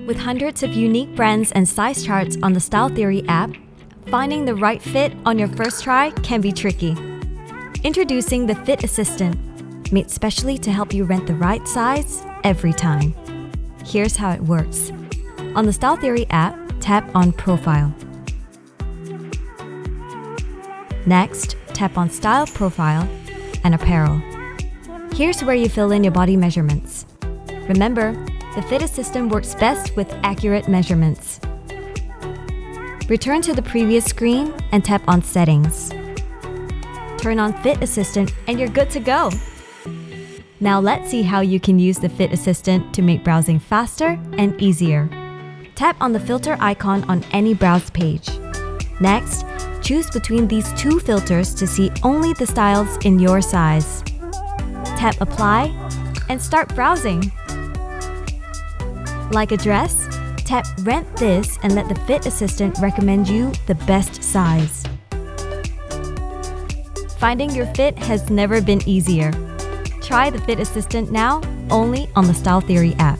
With hundreds of unique brands and size charts on the Style Theory app, finding the right fit on your first try can be tricky. Introducing the Fit Assistant, made specially to help you rent the right size every time. Here's how it works. On the Style Theory app, tap on Profile. Next, tap on Style, Profile and Apparel. Here's where you fill in your body measurements. Remember, the Fit Assistant works best with accurate measurements. Return to the previous screen and tap on Settings. Turn on Fit Assistant and you're good to go. Now let's see how you can use the Fit Assistant to make browsing faster and easier. Tap on the filter icon on any browse page. Next, choose between these two filters to see only the styles in your size. Tap Apply and start browsing. Like a dress? Tap Rent This and let the Fit Assistant recommend you the best size. Finding your fit has never been easier. Try the Fit Assistant now, only on the Style Theory app.